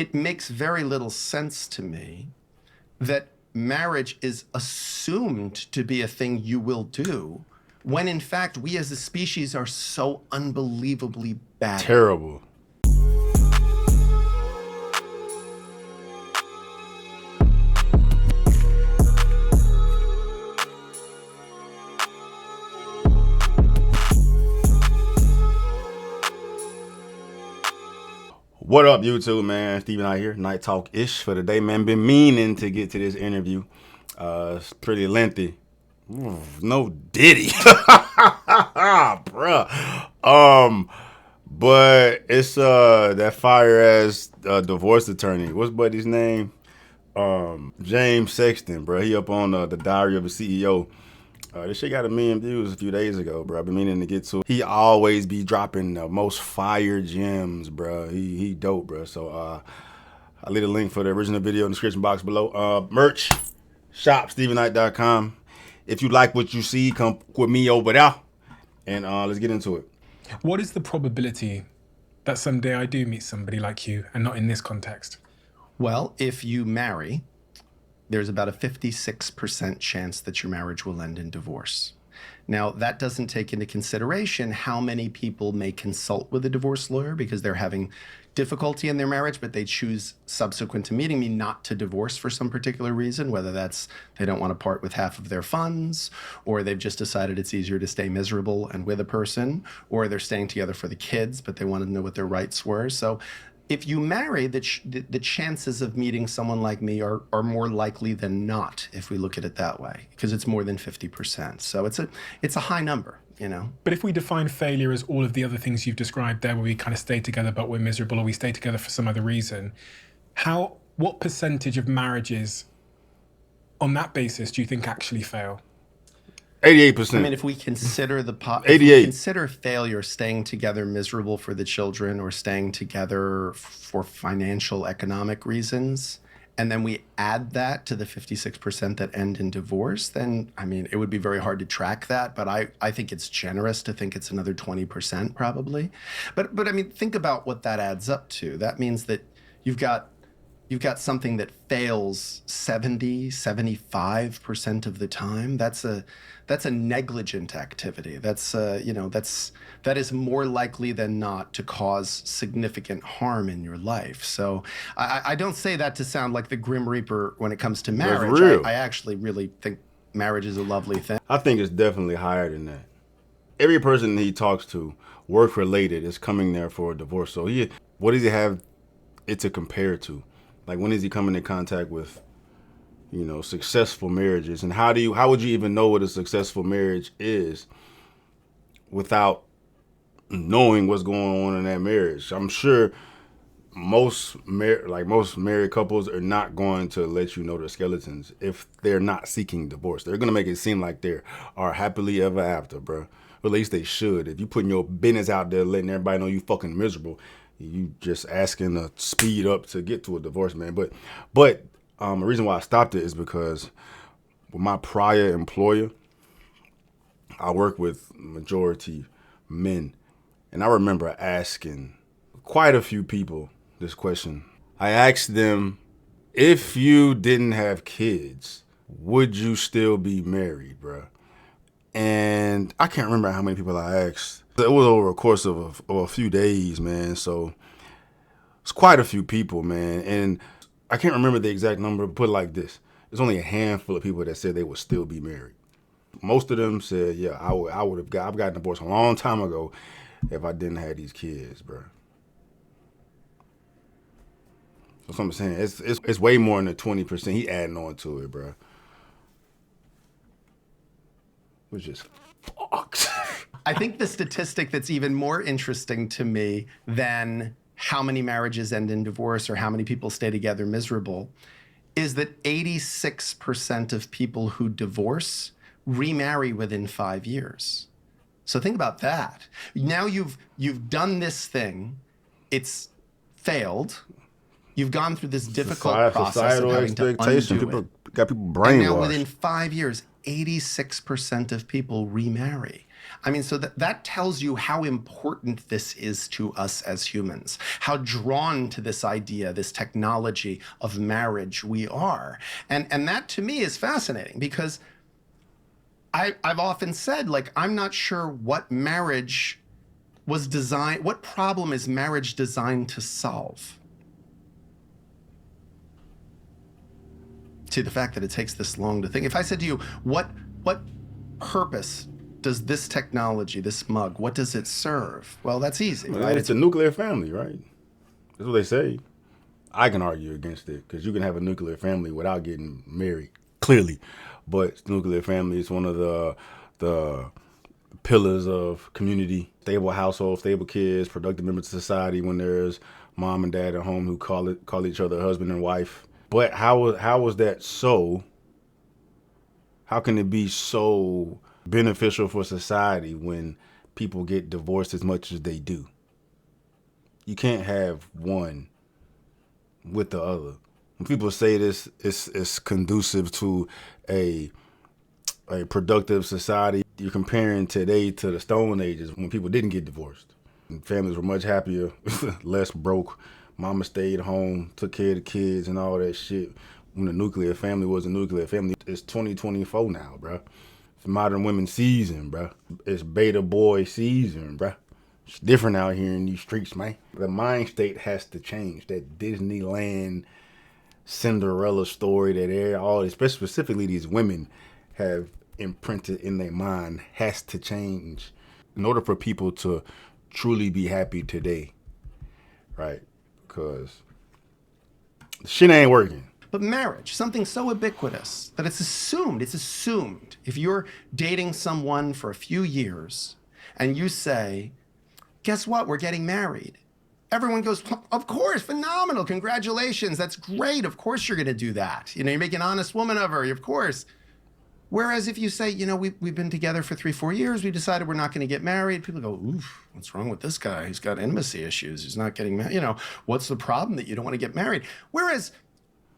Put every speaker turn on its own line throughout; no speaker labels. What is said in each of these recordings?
it makes very little sense to me that marriage is assumed to be a thing you will do when in fact we as a species are so unbelievably bad.
Terrible. What up, YouTube, man? Steven out here, Night Talk-ish for the day, man. Been meaning to get to this interview. It's pretty lengthy. No Diddy. Bruh. But it's that fire-ass divorce attorney. What's buddy's name? James Sexton, bro. He up on the Diary of a CEO. This shit got 1 million views a few days ago, bro. I've been meaning to get to it. He always be dropping the most fire gems, bro. He dope, bro. So I'll leave a link for the original video in the description box below. Merch, shop, StevenKnight.com. If you like what you see, come with me over there. And let's get into it.
What is the probability that someday I do meet somebody like you and not in this context?
Well, if you marry, there's about a 56% chance that your marriage will end in divorce. Now, that doesn't take into consideration how many people may consult with a divorce lawyer because they're having difficulty in their marriage, but they choose subsequent to meeting me not to divorce for some particular reason, whether that's they don't want to part with half of their funds, or they've just decided it's easier to stay miserable and with a person, or they're staying together for the kids, but they wanted to know what their rights were. So if you marry, the chances of meeting someone like me are more likely than not, if we look at it that way, because it's more than 50%. So it's a high number, you know.
But if we define failure as all of the other things you've described there, where we kind of stay together but we're miserable, or we stay together for some other reason, what percentage of marriages on that basis do you think actually fail?
88%.
I mean, if we consider if
88.
we consider failure staying together miserable for the children or staying together for financial, economic reasons, and then we add that to the 56% that end in divorce, then, I mean, it would be very hard to track that, but I think it's generous to think it's another 20% probably. But I mean, think about what that adds up to. That means that you've got something that fails 75% of the time. That's a negligent activity. That is more likely than not to cause significant harm in your life. So I don't say that to sound like the Grim Reaper when it comes to marriage.
real.
I actually really think marriage is a lovely thing.
I think it's definitely higher than that. Every person he talks to, work related, is coming there for a divorce. So what does he have it to compare to? Like, when is he coming in contact with, successful marriages? And how would you even know what a successful marriage is without knowing what's going on in that marriage? I'm sure most married couples are not going to let you know their skeletons if they're not seeking divorce. They're going to make it seem like they are happily ever after, bro. Or at least they should. If you putting your business out there, letting everybody know you fucking miserable, you just asking to speed up to get to a divorce, man. But the reason why I stopped it is because with my prior employer, I work with majority men. And I remember asking quite a few people this question. I asked them, if you didn't have kids, would you still be married, bro? And I can't remember how many people I asked. It was over a course of a few days, man. So it's quite a few people, man. And I can't remember the exact number, but put it like this. There's only a handful of people that said they would still be married. Most of them said, yeah, I've gotten divorced a long time ago if I didn't have these kids, bro. That's what I'm saying. It's way more than the 20%. He adding on to it, bro. Which is fucked.
I think the statistic that's even more interesting to me than how many marriages end in divorce or how many people stay together miserable is that 86% of people who divorce remarry within 5 years. So think about that. Now you've done this thing, it's failed. You've gone through this difficult process of having to undo it.
Got people brainwashed.
And now within 5 years, 86% of people remarry. I mean, so that tells you how important this is to us as humans, how drawn to this idea, this technology of marriage we are. And that to me is fascinating because I've often said, like, I'm not sure what marriage was designed, what problem is marriage designed to solve? See, the fact that it takes this long to think. If I said to you, what purpose does this technology, this mug, what does it serve? Well, that's easy, right?
It's a nuclear family, right? That's what they say. I can argue against it because you can have a nuclear family without getting married, clearly. But nuclear family is one of the pillars of community, stable household, stable kids, productive members of society when there's mom and dad at home who call each other husband and wife. But how was that so? How can it be so beneficial for society when people get divorced as much as they do? You can't have one with the other. When people say this is conducive to a productive society, you're comparing today to the Stone Ages when people didn't get divorced. And families were much happier, less broke. Mama stayed home, took care of the kids and all that shit. When the nuclear family was a nuclear family, it's 2024 now, bro. It's modern women season, bro. It's beta boy season, bro. It's different out here in these streets, man. The mind state has to change. That Disneyland Cinderella story that all, especially specifically these women, have imprinted in their mind has to change in order for people to truly be happy today, right? Because shit ain't working.
But marriage, something so ubiquitous that it's assumed if you're dating someone for a few years and you say, guess what, we're getting married. Everyone goes, of course, phenomenal, congratulations, that's great, of course you're gonna do that. You know, you make an honest woman of her, of course. Whereas if you say, you know, we've been together for 3-4 years, we decided we're not gonna get married, people go, oof, what's wrong with this guy? He's got intimacy issues, he's not getting married. You know, what's the problem that you don't wanna get married? Whereas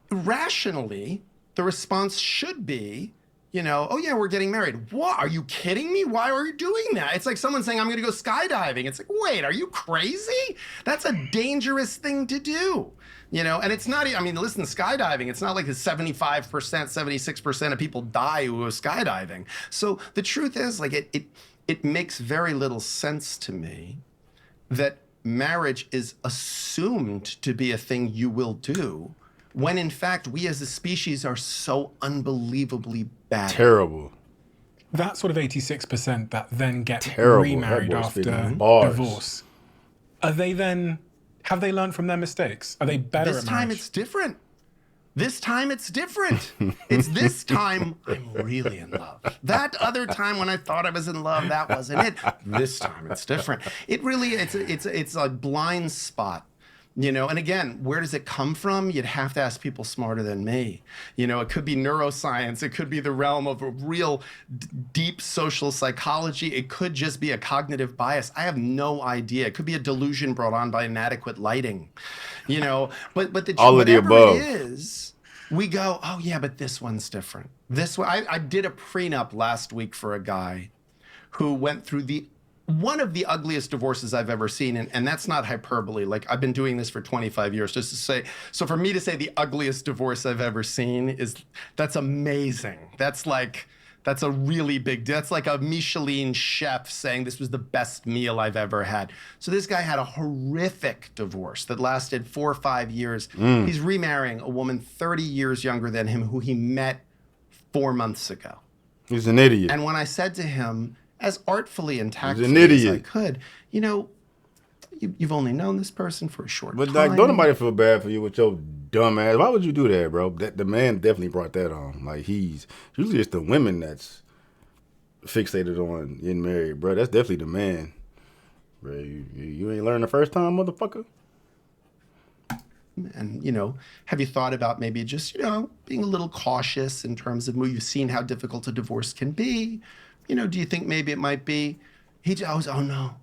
rationally, the response should be, you know, oh yeah, we're getting married. What? Are you kidding me? Why are you doing that? It's like someone saying, I'm gonna go skydiving. It's like, wait, are you crazy? That's a dangerous thing to do. You know, and it's not, I mean, listen, skydiving, it's not like the 75%, 76% of people die who go skydiving. So the truth is, like, it makes very little sense to me that marriage is assumed to be a thing you will do when in fact we as a species are so unbelievably bad.
Terrible.
That sort of 86% that then get
Terrible.
remarried after
Bars.
divorce, are they then, have they learned from their mistakes? Are they better
This
at
time
marriage?
it's different. This time it's different. It's this time I'm really in love. That other time when I thought I was in love, that wasn't it. This time it's different. It really, it's a blind spot. You know, and again, where does it come from? You'd have to ask people smarter than me. You know, it could be neuroscience. It could be the realm of a real deep social psychology. It could just be a cognitive bias. I have no idea. It could be a delusion brought on by inadequate lighting. You know, but the
all of the above.
It is, we go, oh yeah, but this one's different. This one, I did a prenup last week for a guy who went through one of the ugliest divorces I've ever seen, and that's not hyperbole. Like, I've been doing this for 25 years, just to say, so for me to say the ugliest divorce I've ever seen that's amazing. That's a really big deal. That's like a Michelin chef saying this was the best meal I've ever had. So this guy had a horrific divorce that lasted 4 or 5 years. He's remarrying a woman 30 years younger than him who he met 4 months ago.
He's an idiot.
And when I said to him, as artfully and tactfully as I could, you know, you've only known this person for a short time.
But like, don't nobody feel bad for you with your dumb ass. Why would you do that, bro? The man definitely brought that on. Like, usually it's the women that's fixated on getting married, bro. That's definitely the man. Bro, you ain't learned the first time, motherfucker.
And, you know, have you thought about maybe just, you know, being a little cautious in terms of, you've seen how difficult a divorce can be. You know, do you think maybe it might be, oh no,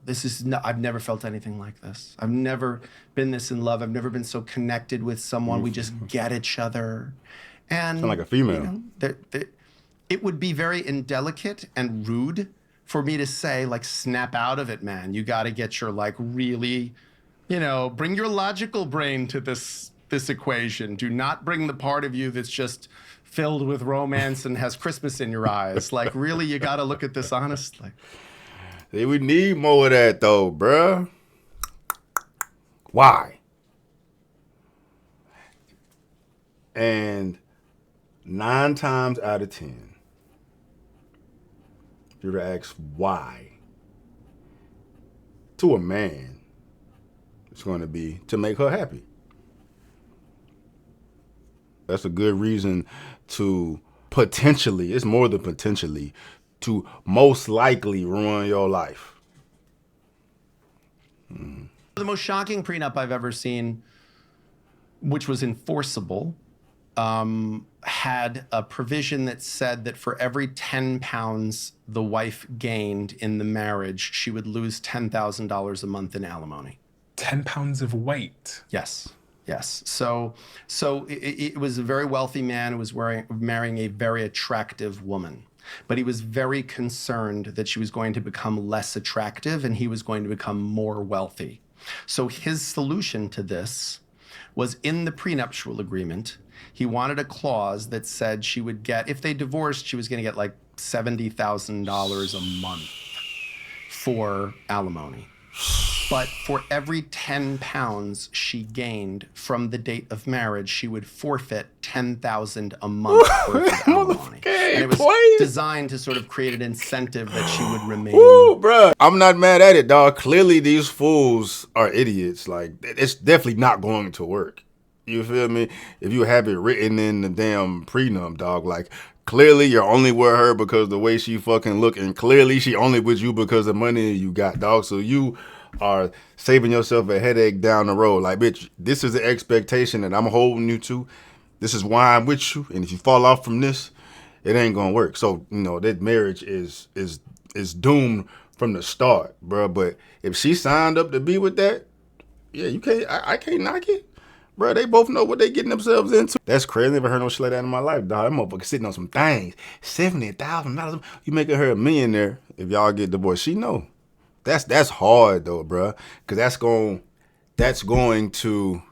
I've never felt anything like this. I've never been this in love. I've never been so connected with someone. We just get each other. And
sound like a female.
You know, it would be very indelicate and rude for me to say, like, snap out of it, man. You got to get your, like, really, bring your logical brain to this equation. Do not bring the part of you that's just filled with romance and has Christmas in your eyes. Like, really, you got to look at this honestly.
Hey, we need more of that, though, bruh. Why? And 9 times out of 10, if you were to ask why to a man, it's going to be to make her happy. That's a good reason to potentially, it's more than potentially, to most likely ruin your life.
The most shocking prenup I've ever seen, which was enforceable, had a provision that said that for every 10 pounds the wife gained in the marriage, she would lose $10,000 a month in alimony.
10 pounds of weight.
Yes. Yes. So it was a very wealthy man who was marrying a very attractive woman. But he was very concerned that she was going to become less attractive and he was going to become more wealthy. So his solution to this was in the prenuptial agreement. He wanted a clause that said she would get, if they divorced, she was going to get like $70,000 a month for alimony. But for every 10 pounds she gained from the date of marriage, she would forfeit $10,000 a month worth of alimony. And it was designed to sort of create an incentive that she would remain.
Woo, bruh. I'm not mad at it, dog. Clearly, these fools are idiots. Like, it's definitely not going to work. You feel me? If you have it written in the damn prenup, dog, like, clearly you're only with her because the way she fucking look, and clearly she only with you because of money you got, dog. So you are saving yourself a headache down the road. Like, bitch, this is the expectation that I'm holding you to. This is why I'm with you. And if you fall off from this, it ain't gonna work. So, that marriage is doomed from the start, bro. But if she signed up to be with that, yeah, you can't. I can't knock it, bro. They both know what they getting themselves into. That's crazy. Never heard no shit like that in my life, dog. That motherfucker sitting on some things. $70,000. You making her a millionaire if y'all get divorced. She know. That's hard though, bro. Cause that's going to.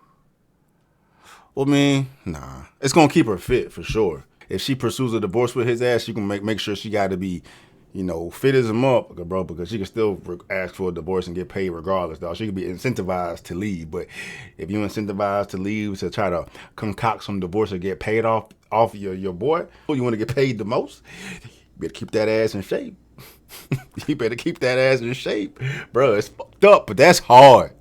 Well, nah. It's gonna keep her fit for sure. If she pursues a divorce with his ass, she can make sure she got to be, fit as a motherfucker, bro, because she can still ask for a divorce and get paid regardless, dog. She could be incentivized to leave, but if you incentivized to leave to try to concoct some divorce or get paid off your boy, you want to get paid the most, you better keep that ass in shape. You better keep that ass in shape, bro. It's fucked up, but that's hard.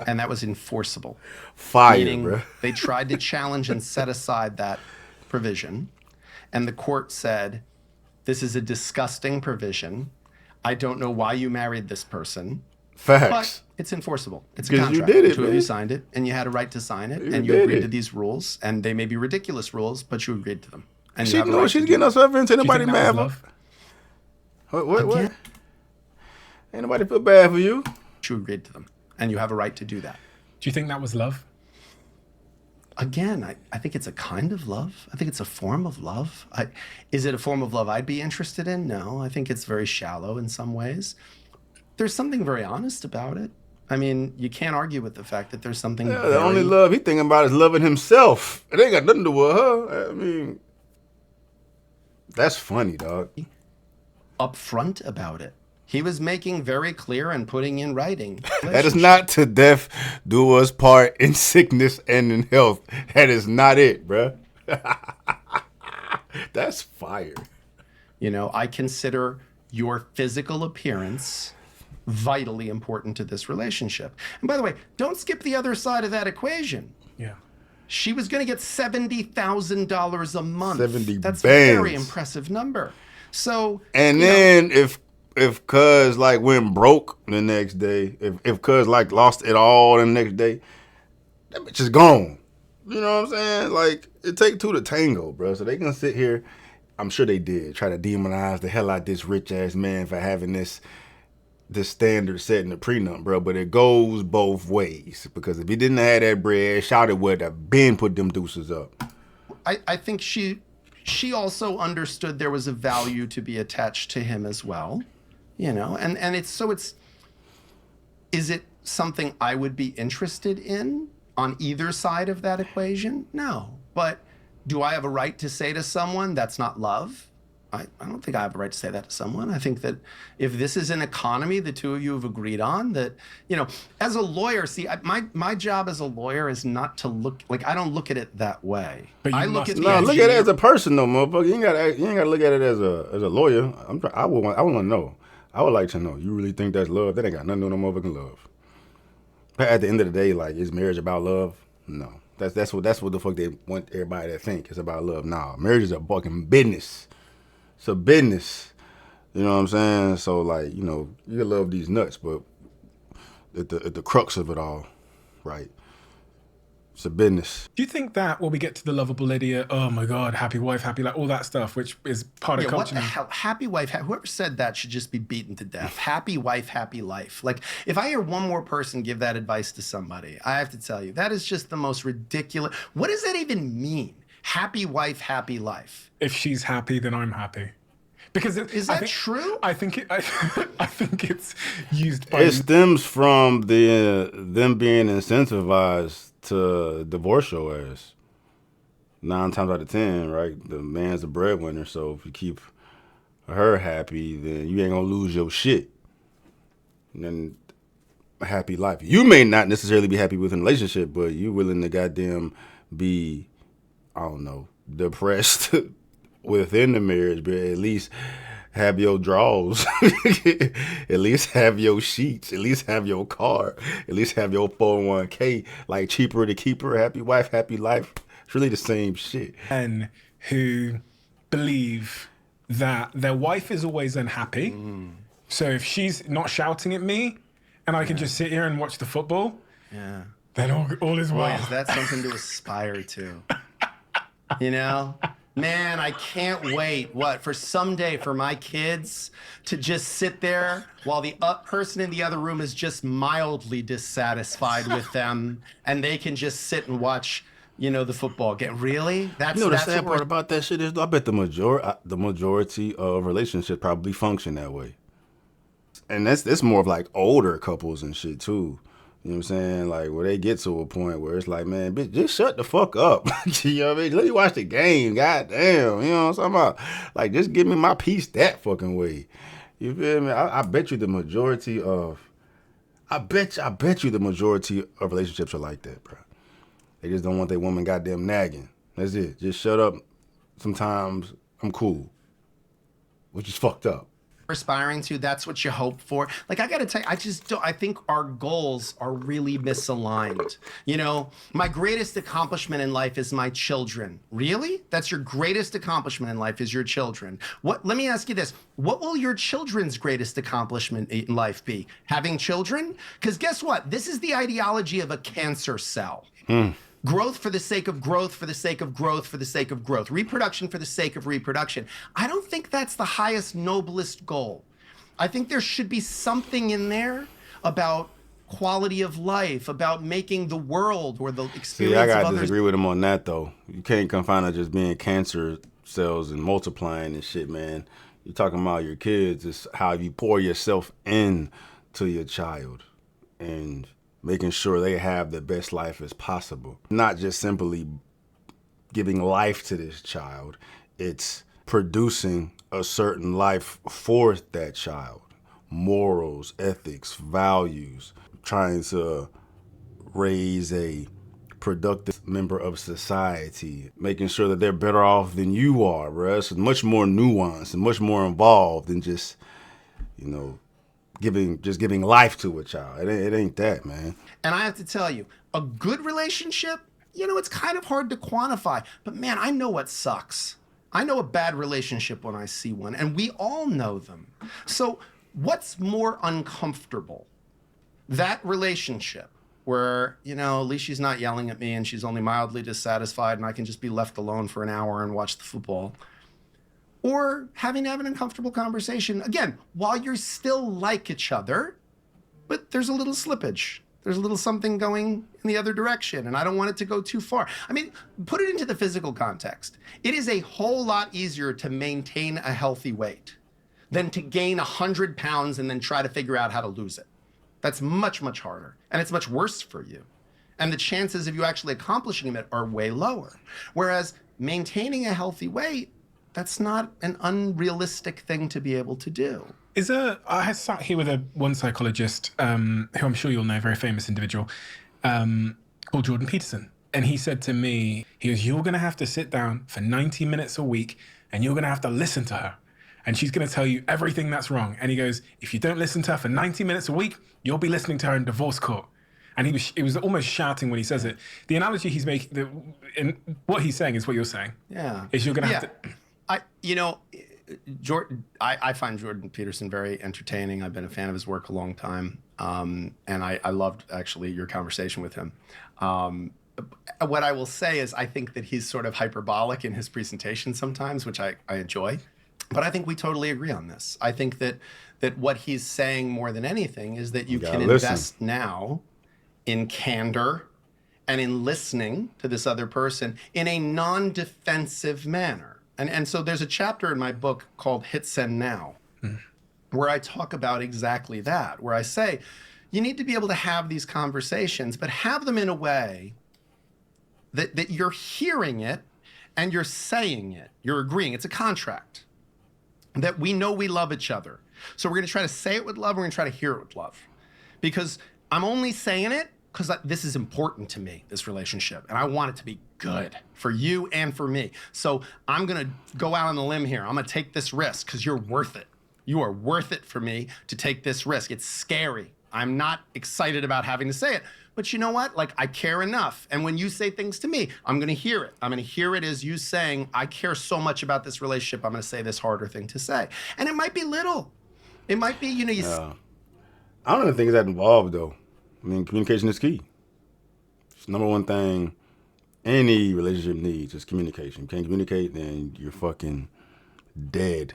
And that was enforceable.
Fire,
meaning
bro.
They tried to challenge and set aside that provision. And the court said, this is a disgusting provision. I don't know why you married this person.
Facts.
But it's enforceable. It's a
'Cause
contract.
you did it,
The two of you
man.
signed it, and you had a right to sign it,
You
and you
did
agreed
it.
to these rules. And they may be ridiculous rules, but you agreed to them. And you
She
have a
know
right
what she's
to
getting
do
herself into.
Do you
Nobody
think that
mad
was
for.
love?
What?
Again?
Ain't nobody feel bad for you.
You agreed to them, and you have a right to do that.
Do you think that was love?
Again, I think it's a kind of love. I think it's a form of love. Is it a form of love I'd be interested in? No, I think it's very shallow in some ways. There's something very honest about it. I mean, you can't argue with the fact that there's something
Yeah,
very...
the only love he thinking about is loving himself. It ain't got nothing to do with her. I mean, that's funny, dog.
upfront about it. He was making very clear and putting in writing.
That is not to death do us part in sickness and in health. That is not it, bruh. That's fire.
I consider your physical appearance vitally important to this relationship. And by the way, don't skip the other side of that equation.
Yeah.
She was going to get $70,000 a month.
70
That's
bands.
a very impressive number. So,
And then if cuz like went broke the next day, if cuz like lost it all the next day, that bitch is gone. You know what I'm saying? Like, it take two to tango, bro. So they gonna sit here, I'm sure they did, try to demonize the hell out this rich ass man for having this standard set in the prenup, bro. But it goes both ways, because if he didn't have that bread, Shawty would have been put them deuces up.
I think she she also understood there was a value to be attached to him as well, you know, and is it something I would be interested in on either side of that equation? No. But do I have a right to say to someone that's not love? I don't think I have a right to say that to someone. I think that if this is an economy the two of you have agreed on, that, you know, as a lawyer, see, my job as a lawyer is not to look, like, I don't look at it that way.
But you
I look
must
at
be
the
No, look at it
engineer-
as a person, though, motherfucker. You ain't gotta look at it as a lawyer. I want to know. I would like to know. You really think that's love? That ain't got nothing to do with no motherfucking love. But at the end of the day, like, is marriage about love? No. That's what the fuck they want everybody to think. It's about love. Nah, marriage is a fucking business. It's a business. You know what I'm saying? So, like, you know, you can love these nuts, but at the crux of it all, right? It's a business.
Do you think that when we get to the lovable idiot, oh my God, happy wife, happy life, all that stuff, which is part of
Yeah,
culture
what the
now.
hell? Happy wife, whoever said that should just be beaten to death. Happy wife, happy life. Like, if I hear one more person give that advice to somebody, I have to tell you, that is just the most ridiculous. What does that even mean? Happy wife, happy life.
If she's happy, then I'm happy. Because
Is that true?
I think I think it's used by
It stems from them being incentivized to divorce your ass. 9 times out of 10, right? The man's the breadwinner, so if you keep her happy, then you ain't gonna lose your shit. And then a happy life. You may not necessarily be happy with a relationship, but you willing to goddamn be, I don't know, depressed within the marriage, but at least have your drawers, at least have your sheets, at least have your car, at least have your 401k, like cheaper to keeper, happy wife, happy life. It's really the same shit.
men who believe that their wife is always unhappy. So if she's not shouting at me and I can just sit here and watch the football,
Yeah.
then all is
Boy,
well.
is that something to aspire to? You know? Man, I can't wait, for someday for my kids to just sit there while the person in the other room is just mildly dissatisfied with them, and they can just sit and watch, you know, the football game. Really? That's
You know, the
that's
sad
what we're-
part about that shit is, I bet the majority of relationships probably function that way. And that's more of like older couples and shit too. You know what I'm saying? Like, where they get to a point where it's like, man, bitch, just shut the fuck up. You know what I mean? Let me watch the game. Goddamn. You know what I'm talking about? Like, just give me my piece that fucking way. You feel me? I bet you the majority of relationships are like that, bro. They just don't want their woman goddamn nagging. That's it. Just shut up. Sometimes I'm cool. Which is fucked up.
aspiring to, that's what you hope for. Like, I gotta tell you, I think our goals are really misaligned. You know, my greatest accomplishment in life is my children. Really? That's your greatest accomplishment in life, is your children. Let me ask you this. What will your children's greatest accomplishment in life be? Having children? Because guess what? This is the ideology of a cancer cell. Growth for the sake of growth, for the sake of growth, for the sake of growth. Reproduction for the sake of reproduction. I don't think that's the highest, noblest goal. I think there should be something in there about quality of life, about making the world or the experience
See, I
of
gotta
others.
disagree with him on that though. You can't confine it just being cancer cells and multiplying and shit, man. You're talking about your kids. It's how you pour yourself in to your child and making sure they have the best life as possible. Not just simply giving life to this child. It's producing a certain life for that child. Morals, ethics, values. Trying to raise a productive member of society. Making sure that they're better off than you are, bro. It's much more nuanced and much more involved than just, you know, giving life to a child. It ain't that, man.
And I have to tell you, a good relationship, you know, it's kind of hard to quantify. But man, I know what sucks. I know a bad relationship when I see one, and we all know them. So what's more uncomfortable? That relationship where, you know, at least she's not yelling at me and she's only mildly dissatisfied and I can just be left alone for an hour and watch the football. Or having to have an uncomfortable conversation, again, while you're still like each other, but there's a little slippage. There's a little something going in the other direction, and I don't want it to go too far. I mean, put it into the physical context. It is a whole lot easier to maintain a healthy weight than to gain 100 pounds and then try to figure out how to lose it. That's much, much harder, and it's much worse for you. And the chances of you actually accomplishing it are way lower. Whereas maintaining a healthy weight, that's not an unrealistic thing to be able to do.
I sat here with one psychologist who I'm sure you'll know, a very famous individual, called Jordan Peterson. And he said to me, he goes, you're going to have to sit down for 90 minutes a week and you're going to have to listen to her. And she's going to tell you everything that's wrong. And he goes, if you don't listen to her for 90 minutes a week, you'll be listening to her in divorce court. And he was almost shouting when he says it. The analogy he's making, what he's saying is what you're saying.
Yeah.
Is you're going to have to...
I find Jordan Peterson very entertaining. I've been a fan of his work a long time. And I loved, actually, your conversation with him. What I will say is I think that he's sort of hyperbolic in his presentation sometimes, which I enjoy. But I think we totally agree on this. I think that what he's saying more than anything is that you can invest now in candor and in listening to this other person in a non-defensive manner. And so there's a chapter in my book called Hit Send Now, where I talk about exactly that, where I say, you need to be able to have these conversations, but have them in a way that you're hearing it and you're saying it, you're agreeing. It's a contract that we know we love each other. So we're going to try to say it with love. We're going to try to hear it with love, because I'm only saying it because this is important to me, this relationship, and I want it to be good for you and for me. So I'm going to go out on the limb here. I'm going to take this risk because you're worth it. You are worth it for me to take this risk. It's scary. I'm not excited about having to say it, but you know what? Like, I care enough. And when you say things to me, I'm going to hear it. I'm going to hear it as you saying, I care so much about this relationship. I'm going to say this harder thing to say. And it might be little. It might be,
I don't even think it's that involved, though. I mean, communication is key. It's the number one thing any relationship needs is communication. You can't communicate, then you're fucking dead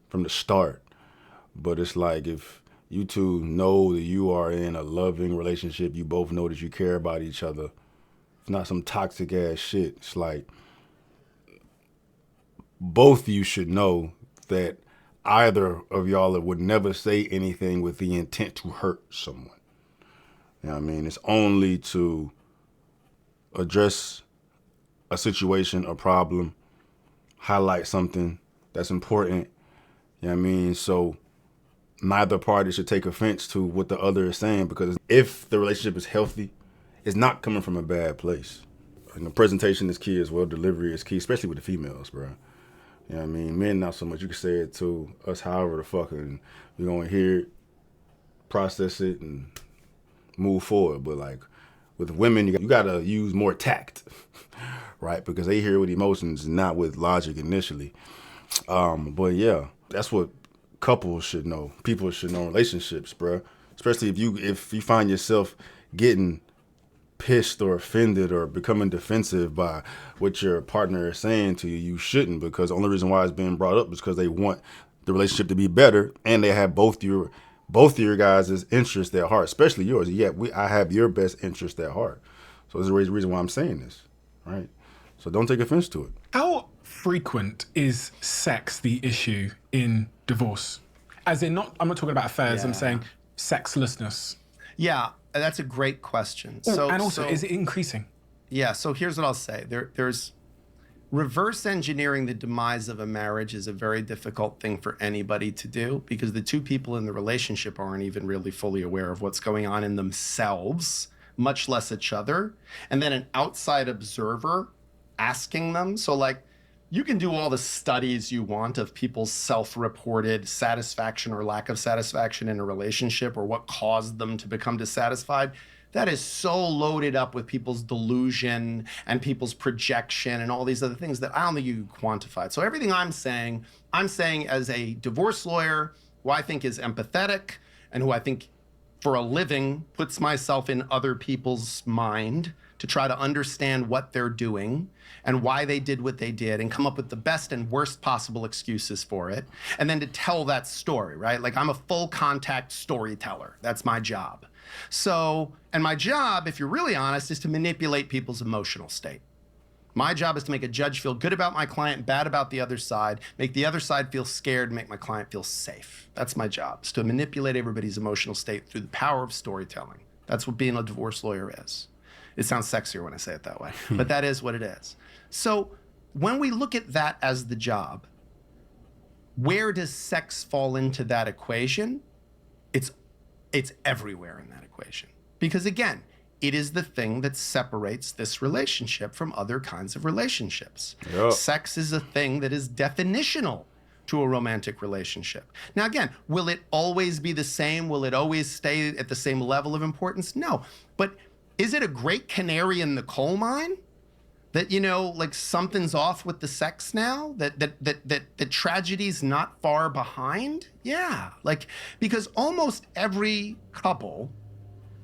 from the start. But it's like, if you two know that you are in a loving relationship, you both know that you care about each other. It's not some toxic ass shit. It's like, both of you should know that either of y'all would never say anything with the intent to hurt someone. You know what I mean? It's only to address a situation, a problem, highlight something that's important. You know what I mean? So neither party should take offense to what the other is saying, because if the relationship is healthy, it's not coming from a bad place. And the presentation is key as well. Delivery is key, especially with the females, bro. You know what I mean? Men, not so much. You can say it to us however the fuck, and we're going to hear it, process it, and move forward. But like with women, you got to use more tact, right? Because they hear with emotions, not with logic initially. But yeah, that's what couples should know. People should know in relationships, bro. Especially if you find yourself getting pissed or offended or becoming defensive by what your partner is saying to you, you shouldn't, because the only reason why it's being brought up is because they want the relationship to be better, and they have both of your guys' interests at heart, especially yours. Yeah, I have your best interest at heart. So there's a reason why I'm saying this, right? So don't take offense to it.
How frequent is sex the issue in divorce? As in, I'm not talking about affairs, I'm saying sexlessness.
Yeah, that's a great question.
Is it increasing?
Yeah, so here's what I'll say. There's reverse engineering the demise of a marriage is a very difficult thing for anybody to do, because the two people in the relationship aren't even really fully aware of what's going on in themselves, much less each other. And then an outside observer asking them. So like, you can do all the studies you want of people's self-reported satisfaction or lack of satisfaction in a relationship, or what caused them to become dissatisfied. That is so loaded up with people's delusion and people's projection and all these other things that I don't think you can quantify it. So everything I'm saying as a divorce lawyer who I think is empathetic and who I think for a living puts myself in other people's mind to try to understand what they're doing and why they did what they did and come up with the best and worst possible excuses for it. And then to tell that story, right? Like I'm a full contact storyteller. That's my job. So, and my job, if you're really honest, is to manipulate people's emotional state. My job is to make a judge feel good about my client, bad about the other side, make the other side feel scared, and make my client feel safe. That's my job, is to manipulate everybody's emotional state through the power of storytelling. That's what being a divorce lawyer is. It sounds sexier when I say it that way, but that is what it is. So when we look at that as the job, where does sex fall into that equation? It's everywhere in that equation. Because again, it is the thing that separates this relationship from other kinds of relationships.
Yep.
Sex is a thing that is definitional to a romantic relationship. Now again, will it always be the same? Will it always stay at the same level of importance? No. But is it a great canary in the coal mine? That, you know, like something's off with the sex now? That tragedy's not far behind? Yeah. Like, because almost every couple,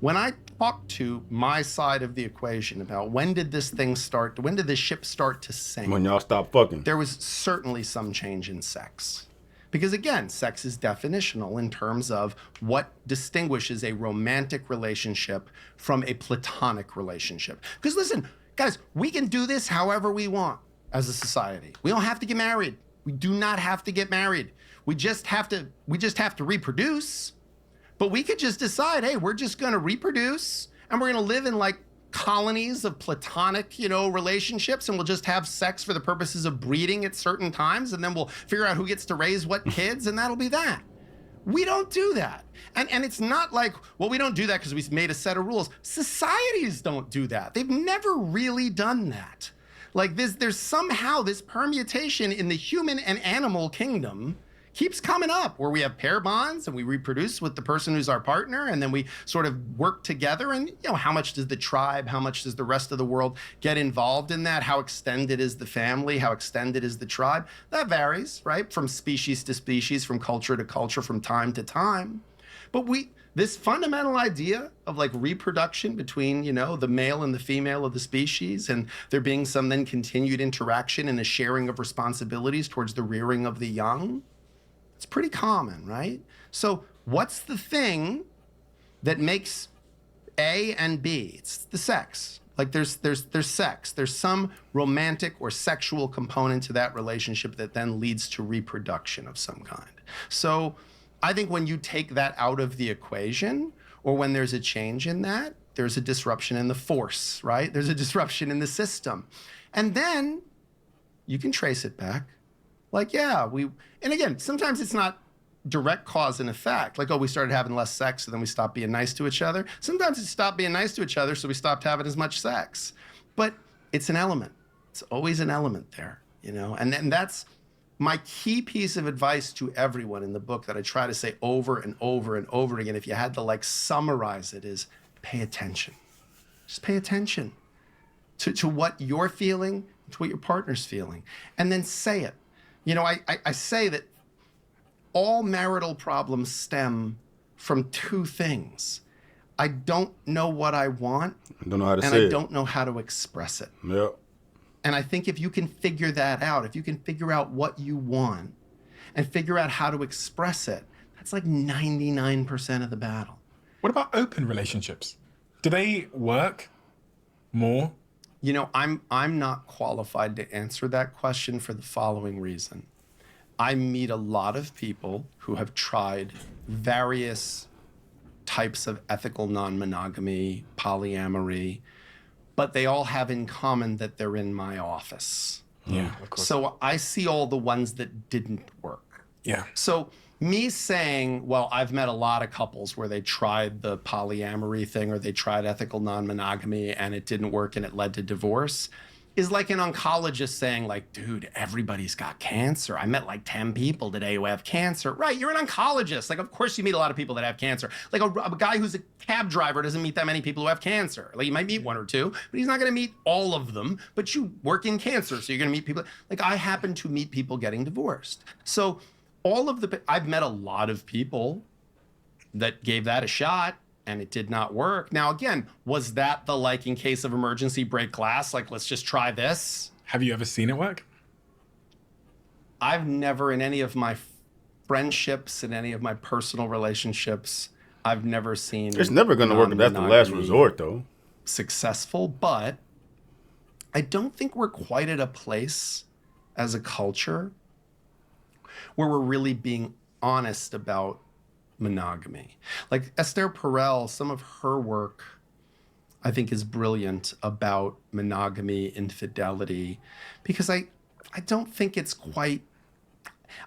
when I talk to my side of the equation about when did this thing start, when did the ship start to sink?
When y'all stop fucking.
There was certainly some change in sex. Because again, sex is definitional in terms of what distinguishes a romantic relationship from a platonic relationship. Because listen, guys, we can do this however we want as a society. We don't have to get married. We do not have to get married. We just have to reproduce. But we could just decide, hey, we're just gonna reproduce and we're gonna live in like colonies of platonic, you know, relationships, and we'll just have sex for the purposes of breeding at certain times, and then we'll figure out who gets to raise what kids, and that'll be that. We don't do that. And it's not like, well, we don't do that because we made a set of rules. Societies don't do that. They've never really done that. Like there's somehow this permutation in the human and animal kingdom keeps coming up where we have pair bonds and we reproduce with the person who's our partner, and then we sort of work together. And, you know, how much does the tribe, how much does the rest of the world get involved in that? How extended is the family? How extended is the tribe? That varies, right? From species to species, from culture to culture, from time to time. But this fundamental idea of like reproduction between, you know, the male and the female of the species, and there being some then continued interaction and a sharing of responsibilities towards the rearing of the young, it's pretty common, right? So what's the thing that makes A and B? It's the sex. Like there's sex. There's some romantic or sexual component to that relationship that then leads to reproduction of some kind. So I think when you take that out of the equation, or when there's a change in that, there's a disruption in the force, right? There's a disruption in the system. And then you can trace it back. Like, yeah, and again, sometimes it's not direct cause and effect. Like, oh, we started having less sex, so then we stopped being nice to each other. Sometimes it's stopped being nice to each other, so we stopped having as much sex. But it's an element. It's always an element there, you know? And that's my key piece of advice to everyone in the book that I try to say over and over and over again. If you had to like summarize it, is pay attention. Just pay attention to what you're feeling, to what your partner's feeling, and then say it. You know, I say that all marital problems stem from two things. I don't know what I want,
I don't know how to
and
say
I
it.
don't know how to express it.
Yep.
And I think if you can figure that out, if you can figure out what you want and figure out how to express it, that's like 99% of the battle.
What about open relationships? Do they work more?
You know, I'm not qualified to answer that question for the following reason. I meet a lot of people who have tried various types of ethical non-monogamy, polyamory, but they all have in common that they're in my office.
Yeah, of course.
So I see all the ones that didn't work.
Yeah.
So me saying, well, I've met a lot of couples where they tried the polyamory thing or they tried ethical non-monogamy and it didn't work and it led to divorce, is like an oncologist saying like, dude, everybody's got cancer. I met like 10 people today who have cancer. Right, you're an oncologist. Like, of course you meet a lot of people that have cancer. Like a guy who's a cab driver doesn't meet that many people who have cancer. Like, you might meet one or two, but he's not gonna meet all of them. But you work in cancer, so you're gonna meet people. Like, I happen to meet people getting divorced. So I've met a lot of people that gave that a shot and it did not work. Now, again, was that the like in case of emergency break glass? Like, let's just try this.
Have you ever seen it work?
I've never, in any of my friendships, in any of my personal relationships, I've never seen.
It's never going to work if that's the last
non-monogamy
resort, though.
successful, but I don't think we're quite at a place as a culture where we're really being honest about monogamy. Like Esther Perel, some of her work I think is brilliant about monogamy, infidelity, because I don't think it's quite,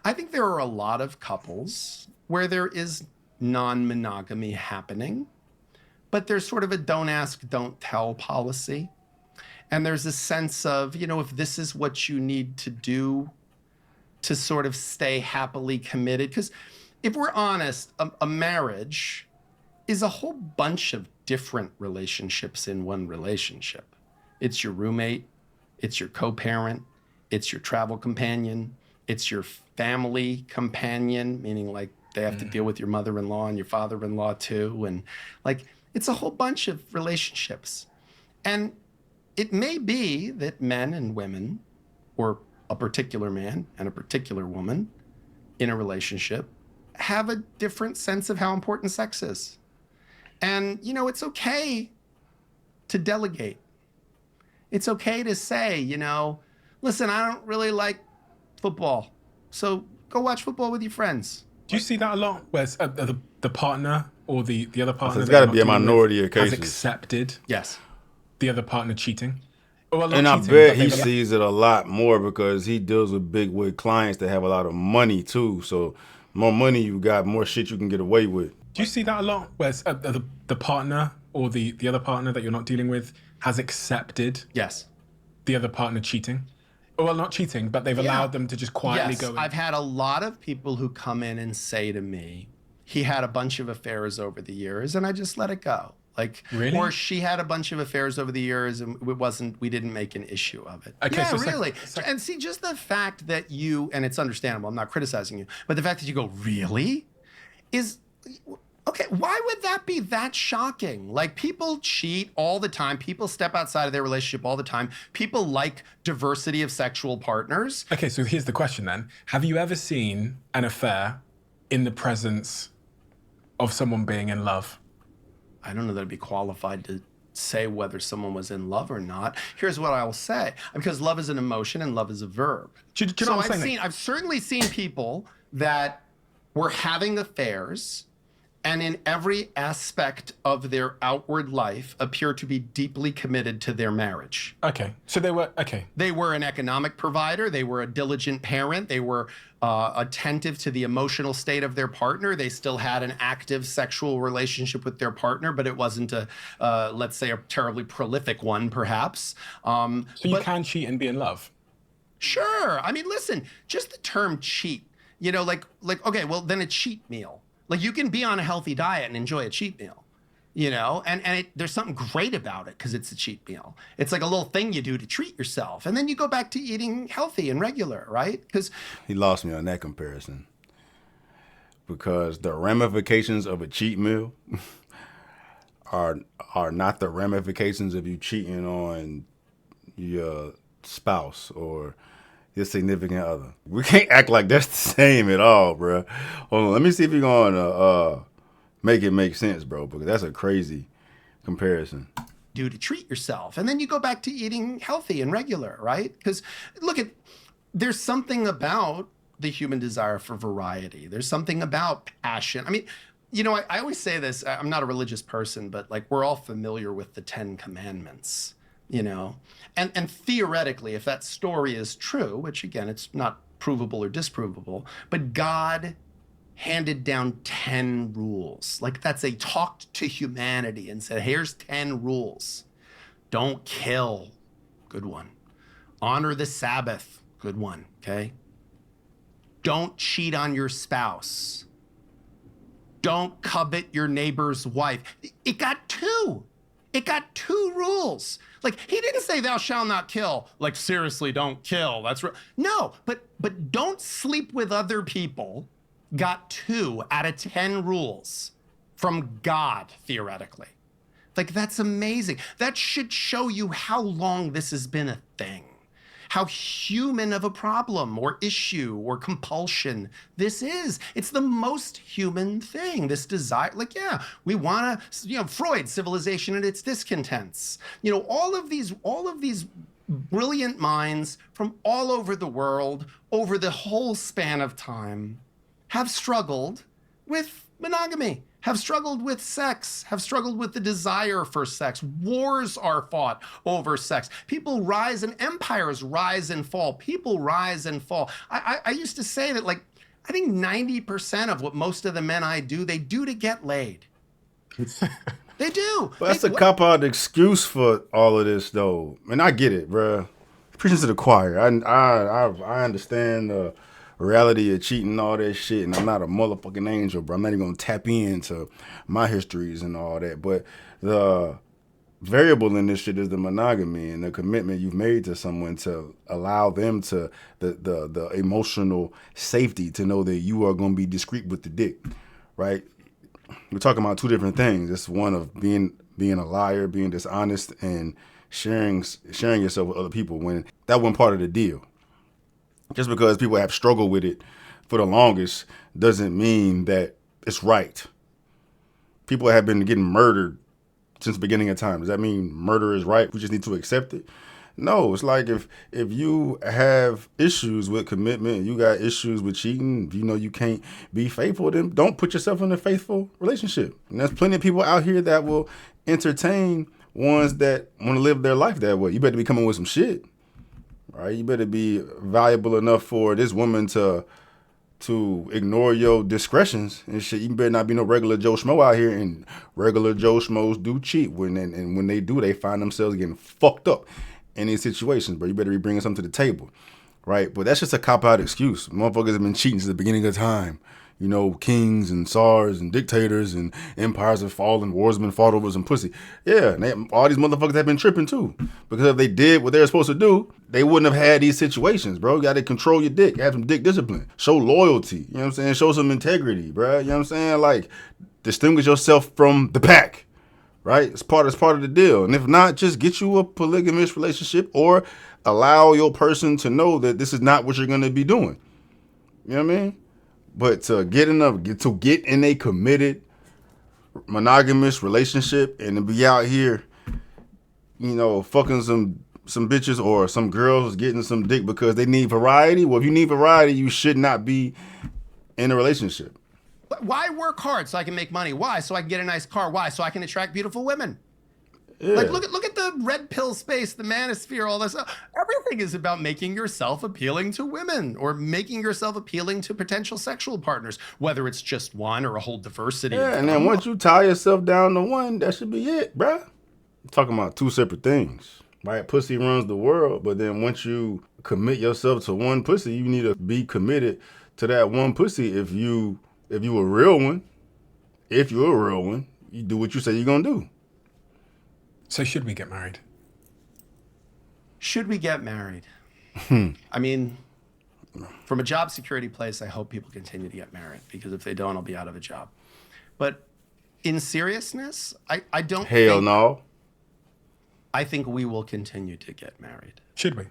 I think there are a lot of couples where there is non-monogamy happening, but there's sort of a don't ask, don't tell policy. And there's a sense of, you know, if this is what you need to do to sort of stay happily committed. Because if we're honest, a marriage is a whole bunch of different relationships in one relationship. It's your roommate, it's your co-parent, it's your travel companion, it's your family companion, meaning like they have to deal with your mother-in-law and your father-in-law too. And like, it's a whole bunch of relationships. And it may be that men and women, or a particular man and a particular woman in a relationship, have a different sense of how important sex is. And, you know, it's okay to delegate. It's okay to say, you know, listen, I don't really like football, so go watch football with your friends.
Do you see that a lot? Where the partner or the other partner,
It's got to be a minority of
has
cases.
accepted
Yes.
the other partner cheating? Well, not
And I
cheating,
bet
but
he
they've-
sees it a lot more because he deals with big wig clients that have a lot of money too. So more money you got, more shit you can get away with.
Do you see that a lot? Where the partner or the other partner that you're not dealing with has accepted
Yes.
the other partner cheating? Well, not cheating, but they've allowed them to just quietly
Yes,
go in.
I've had a lot of people who come in and say to me, he had a bunch of affairs over the years and I just let it go. Like,
Really?
or she had a bunch of affairs over the years and we didn't make an issue of it.
Okay,
Yeah,
so
really.
sec-
And see, just the fact that you, and it's understandable, I'm not criticizing you, but the fact that you go, really? Is, okay, why would that be that shocking? Like, people cheat all the time. People step outside of their relationship all the time. People like diversity of sexual partners.
Okay, so here's the question then. Have you ever seen an affair in the presence of someone being in love?
I don't know that I'd be qualified to say whether someone was in love or not. Here's what I'll say, because love is an emotion and love is a verb.
Do you know
So
what I'm saying?
I've certainly seen people that were having affairs and in every aspect of their outward life appear to be deeply committed to their marriage.
Okay, so they were, okay.
They were an economic provider. They were a diligent parent. They were attentive to the emotional state of their partner. They still had an active sexual relationship with their partner, but it wasn't a, let's say, a terribly prolific one, perhaps.
So you
But-
can cheat and be in love?
Sure. I mean, listen, just the term cheat, you know, like, okay, well, then a cheat meal. Like, you can be on a healthy diet and enjoy a cheat meal, you know, and there's something great about it because it's a cheat meal. It's like a little thing you do to treat yourself. And then you go back to eating healthy and regular, right? Because
He lost me on that comparison. Because the ramifications of a cheat meal are not the ramifications of you cheating on your spouse or your significant other. We can't act like that's the same at all, bro. Hold on, let me see if you're gonna make it make sense, bro, because that's a crazy comparison.
do to treat yourself. And then you go back to eating healthy and regular, right? Because look there's something about the human desire for variety. There's something about passion. I mean, you know, I always say this, I'm not a religious person, but like we're all familiar with the 10 Commandments, you know? And theoretically, if that story is true, which again, it's not provable or disprovable, but God handed down 10 rules. Like that's talked to humanity and said, here's 10 rules. Don't kill. Good one. Honor the Sabbath. Good one. Okay. Don't cheat on your spouse. Don't covet your neighbor's wife. It got two. It got two rules. Like he didn't say thou shalt not kill. Like seriously, don't kill. That's no, but don't sleep with other people. Got 2 out of 10 rules. from God, theoretically. Like, that's amazing. That should show you how long this has been a thing, how human of a problem or issue or compulsion this is. It's the most human thing, this desire. Like, yeah, we want to, Freud, Civilization and Its Discontents. All of these brilliant minds from all over the world, over the whole span of time, have struggled with monogamy, have struggled with sex, have struggled with the desire for sex. Wars are fought over sex. People rise and empires rise and fall. People rise and fall. I used to say that, like, I think 90% of what most of the men I do, they do to get laid. They do.
But that's a cop-out excuse for all of this, though. And I get it, bruh. Preaching to the choir. I understand the reality of cheating and all that shit, and I'm not a motherfucking angel, bro. I'm not even gonna tap into my histories and all that. But the variable in this shit is the monogamy and the commitment you've made to someone to allow them to the emotional safety to know that you are gonna be discreet with the dick, right? We're talking about two different things. It's one of being a liar, being dishonest, and sharing yourself with other people when that wasn't part of the deal. Just because people have struggled with it for the longest doesn't mean that it's right. People have been getting murdered since the beginning of time. Does that mean murder is right? We just need to accept it? No, it's like if you have issues with commitment, you got issues with cheating, you can't be faithful, then don't put yourself in a faithful relationship. And there's plenty of people out here that will entertain ones that want to live their life that way. You better be coming with some shit, right? You better be valuable enough for this woman to ignore your discretions and shit. You better not be no regular Joe Schmo out here, and regular Joe Schmoes do cheat. And when they do, they find themselves getting fucked up in these situations, but you better be bringing something to the table, right? But that's just a cop-out excuse. Motherfuckers have been cheating since the beginning of time. Kings and czars and dictators and empires have fallen, wars have been fought over some pussy. Yeah, and all these motherfuckers have been tripping too. Because if they did what they were supposed to do, they wouldn't have had these situations, bro. You got to control your dick, have some dick discipline, show loyalty, you know what I'm saying? Show some integrity, bro. You know what I'm saying? Like, distinguish yourself from the pack. Right? It's part of the deal. And if not, just get you a polygamous relationship or allow your person to know that this is not what you're going to be doing. You know what I mean? But to get in a committed monogamous relationship and to be out here, fucking some bitches or some girls getting some dick because they need variety. Well, if you need variety, you should not be in a relationship.
Why work hard so I can make money? Why? So I can get a nice car. Why? So I can attract beautiful women.
Yeah.
Like, look at the red pill space, the manosphere, all this. Everything is about making yourself appealing to women or making yourself appealing to potential sexual partners, whether it's just one or a whole diversity.
Yeah, and then once you tie yourself down to one, that should be it, bruh. I'm talking about two separate things, right? Pussy runs the world, but then once you commit yourself to one pussy, you need to be committed to that one pussy. If you a real one, you do what you say you're going to do.
So should we get married?
Should we get married? I mean, from a job security place, I hope people continue to get married, because if they don't, I'll be out of a job. But in seriousness, I don't
Hell
think,
no.
I think we will continue to get married.
Should we?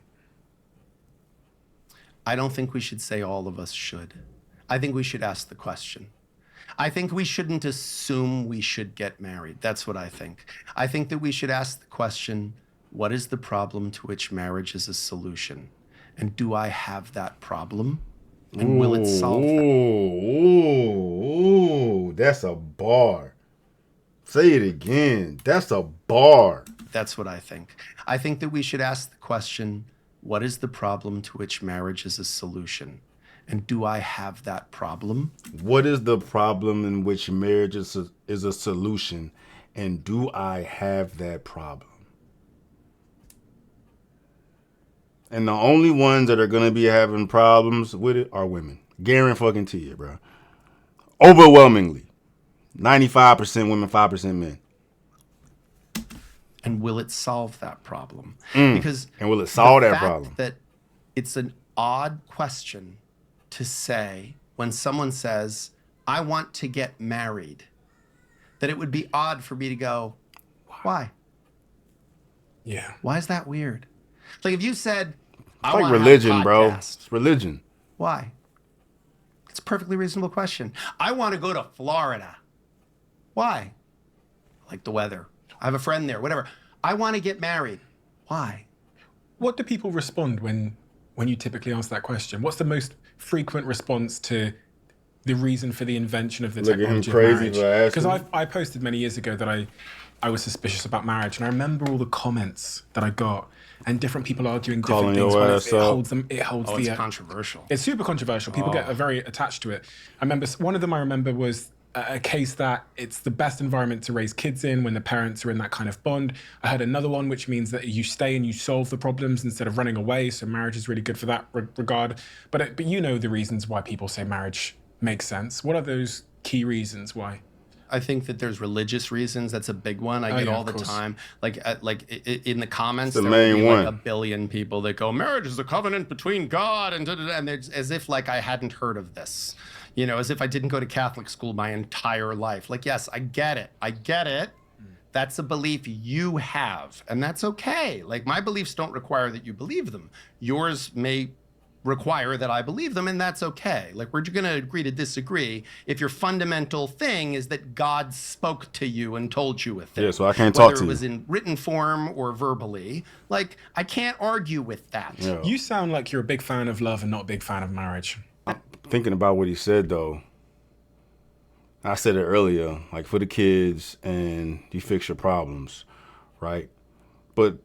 I don't think we should say all of us should. I think we should ask the question. I think we shouldn't assume we should get married. That's what I think. I think that we should ask the question, what is the problem to which marriage is a solution? And do I have that problem? And will it solve that?
Ooh, that's a bar. Say it again. That's a bar.
That's what I think. I think that we should ask the question, what is the problem to which marriage is a solution? And do I have that problem?
What is the problem in which marriage is a solution? And do I have that problem? And the only ones that are going to be having problems with it are women. Guarantee you, bro. Overwhelmingly. 95% women, 5% men.
And will it solve that problem?
Because and will it solve that
fact
problem?
That it's an odd question to say when someone says, I want to get married. that it would be odd for me to go, why?
Yeah.
Why is that weird? Like if you said, I
It's like
wanna have a
religion, bro.
podcast.
It's religion.
Why? It's a perfectly reasonable question. I want to go to Florida. Why? I like the weather. I have a friend there, whatever. I want to get married. Why?
What do people respond when you typically ask that question? What's the most frequent response to the reason for the invention of the
Look at him
technology of
crazy
marriage?
for asking.
Because I posted many years ago that I was suspicious about marriage, and I remember all the comments that I got and different people arguing different
Calling
things.
your
Whether
ass
it
up.
holds them. It holds
Oh,
the.
it's controversial.
It's super controversial. People get very attached to it. I remember one of them. I remember was a case that it's the best environment to raise kids in when the parents are in that kind of bond. I heard another one which means that you stay and you solve the problems instead of running away. So marriage is really good for that regard. But you know the reasons why people say marriage makes sense. What are those key reasons why?
I think that there's religious reasons. That's a big one. I get
yeah,
all
of
the
course.
time. In the comments,
It's the
there will
main
be like
one.
a billion people that go, marriage is a covenant between God and da-da-da," and it's as if like I hadn't heard of this. You know, as if I didn't go to Catholic school my entire life. Like, yes, I get it. I get it. That's a belief you have, and that's okay. Like, my beliefs don't require that you believe them. Yours may require that I believe them, and that's okay. Like, we're going to agree to disagree if your fundamental thing is that God spoke to you and told you a thing.
Yeah, so I can't talk
Whether
to
it
you.
was in written form or verbally. Like, I can't argue with that.
Yeah.
You sound like you're a big fan of love and not a big fan of marriage.
Thinking about what he said, though, I said it earlier, like for the kids and you fix your problems, right? But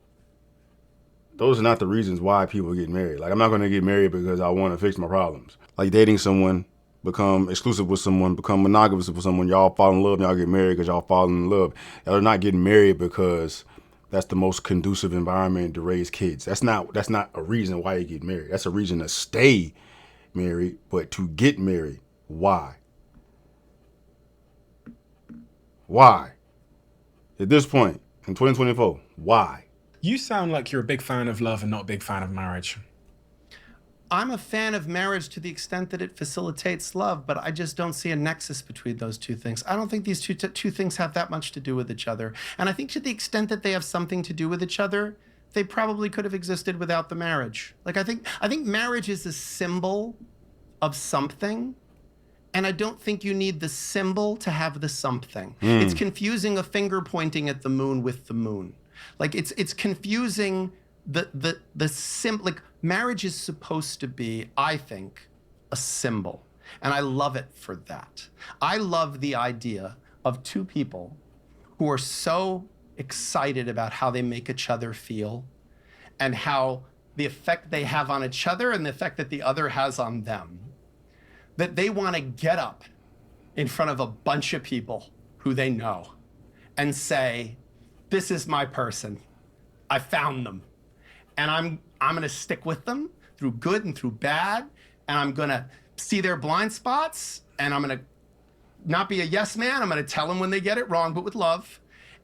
those are not the reasons why people get married. Like, I'm not going to get married because I want to fix my problems. Like dating someone, become exclusive with someone, become monogamous with someone, y'all fall in love and y'all get married because y'all fall in love. Y'all are not getting married because that's the most conducive environment to raise kids. That's not a reason why you get married. That's a reason to stay married, but to get married, why? Why? At this point, in 2024, why?
You sound like you're a big fan of love and not a big fan of marriage.
I'm a fan of marriage to the extent that it facilitates love, but I just don't see a nexus between those two things. I don't think these two things have that much to do with each other. And I think to the extent that they have something to do with each other, they probably could have existed without the marriage. Like, I think marriage is a symbol of something, and I don't think you need the symbol to have the something. It's confusing a finger pointing at the moon with the moon. Like, it's confusing like, marriage is supposed to be, I think, a symbol. And I love it for that. I love the idea of two people who are so excited about how they make each other feel and how the effect they have on each other and the effect that the other has on them, that they want to get up in front of a bunch of people who they know and say, this is my person. I found them. And I'm going to stick with them through good and through bad. And I'm going to see their blind spots. And I'm going to not be a yes man. I'm going to tell them when they get it wrong, but with love.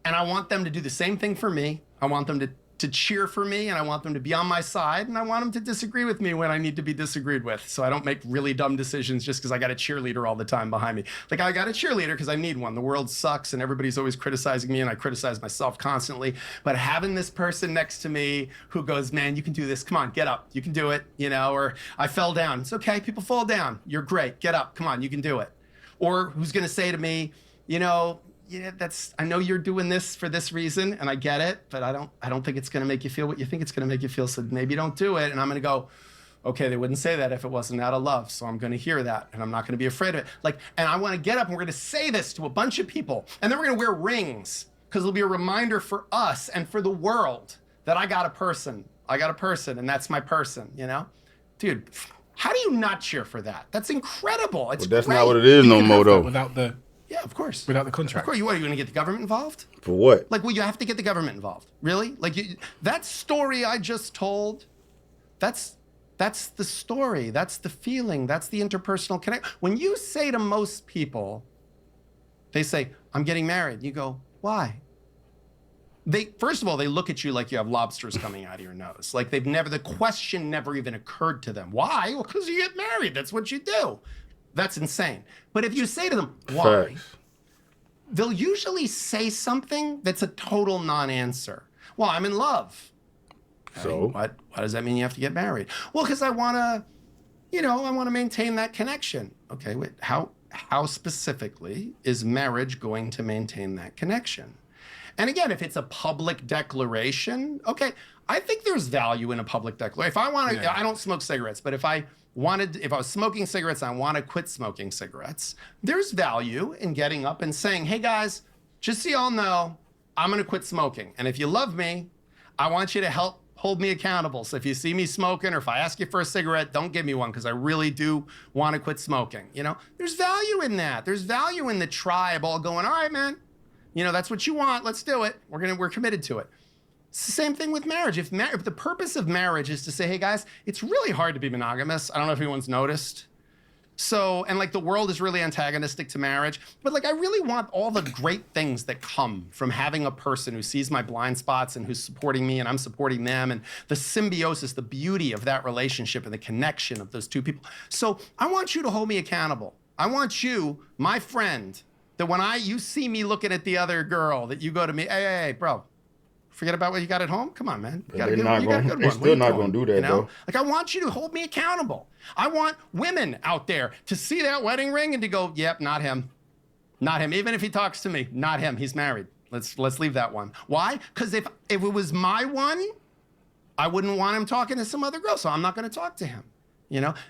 And I want them to do the same thing for me. I want them to cheer for me, and I want them to be on my side, and I want them to disagree with me when I need to be disagreed with. So I don't make really dumb decisions just because I got a cheerleader all the time behind me. Like, I got a cheerleader because I need one. The world sucks, and everybody's always criticizing me, and I criticize myself constantly. But having this person next to me who goes, man, you can do this. Come on, get up. You can do it. You know, or I fell down. It's okay. People fall down. You're great. Get up. Come on, you can do it. Or who's going to say to me, you know, yeah, I know you're doing this for this reason, and I get it, but I don't think it's going to make you feel what you think it's going to make you feel, so maybe don't do it. And I'm going to go, okay, they wouldn't say that if it wasn't out of love, so I'm going to hear that, and I'm not going to be afraid of it. Like, and I want to get up, and we're going to say this to a bunch of people, and then we're going to wear rings, because it'll be a reminder for us and for the world that I got a person, and that's my person, you know? Dude, how do you not cheer for that? That's incredible. It's
But that's
great.
not what it is no more, though.
Without the
Yeah, of course.
Without the contract.
Of course. What, are you going to get the government involved?
For what?
Like, well, you have to get the government involved. Really? Like, that story I just told, that's the story. That's the feeling. That's the interpersonal connect. When you say to most people, they say, I'm getting married. You go, why? First of all, they look at you like you have lobsters coming out of your nose. Like, the question never even occurred to them. Why? Well, because you get married. That's what you do. That's insane. But if you say to them, why?
Facts.
they'll usually say something that's a total non-answer. Well, I'm in love. Okay,
So
why does that mean you have to get married? Well, because I want to, I want to maintain that connection. Okay, wait, how specifically is marriage going to maintain that connection? And again, if it's a public declaration, okay, I think there's value in a public declaration. If I want to, I don't smoke cigarettes, but if I was smoking cigarettes, and I want to quit smoking cigarettes, there's value in getting up and saying, hey guys, just so y'all know, I'm going to quit smoking. And if you love me, I want you to help hold me accountable. So if you see me smoking or if I ask you for a cigarette, don't give me one because I really do want to quit smoking. There's value in that. There's value in the tribe all going, all right, man, that's what you want. Let's do it. We're committed to it. It's the same thing with marriage. If the purpose of marriage is to say, hey guys, it's really hard to be monogamous. I don't know if anyone's noticed. So, and like the world is really antagonistic to marriage, but like I really want all the great things that come from having a person who sees my blind spots and who's supporting me and I'm supporting them, and the symbiosis, the beauty of that relationship and the connection of those two people. So I want you to hold me accountable. I want you, my friend, that when you see me looking at the other girl, that you go to me, hey, bro, forget about what you got at home? Come on, man. You got a good one.
They're still not going to do that, though.
Like, I want you to hold me accountable. I want women out there to see that wedding ring and to go, yep, not him. Not him. Even if he talks to me, not him. He's married. Let's leave that one. Why? Because if it was my one, I wouldn't want him talking to some other girl, so I'm not going to talk to him.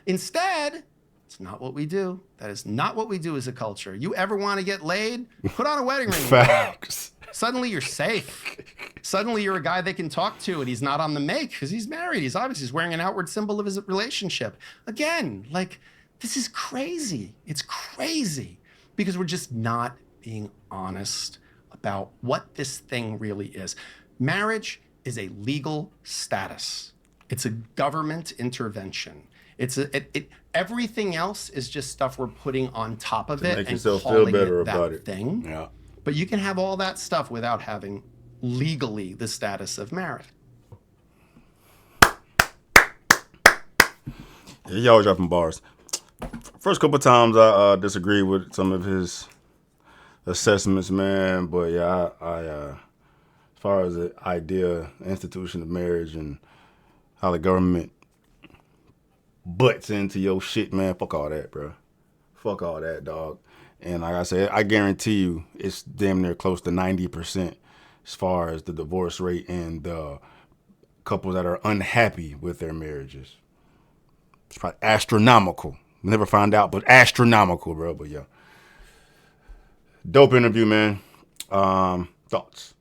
Instead, it's not what we do. That is not what we do as a culture. You ever want to get laid? Put on a wedding ring.
Facts.
Suddenly you're safe. Suddenly you're a guy they can talk to and he's not on the make because he's married. He's wearing an outward symbol of his relationship. Again, like, this is crazy. It's crazy because we're just not being honest about what this thing really is. Marriage is a legal status. It's a government intervention. Everything else is just stuff we're putting on top of it
make
and
yourself
calling
feel better
it that
about it.
thing.
Yeah.
But you can have all that stuff without having legally the status of marriage.
Yeah, y'all dropping bars. First couple times I disagree with some of his assessments, man. But yeah, I as far as the idea, institution of marriage and how the government butts into your shit, man, fuck all that, bro. Fuck all that, dog. And like I said, I guarantee you it's damn near close to 90% as far as the divorce rate and the couples that are unhappy with their marriages. It's probably astronomical. Never find out, but astronomical, bro. But yeah. Dope interview, man. Thoughts?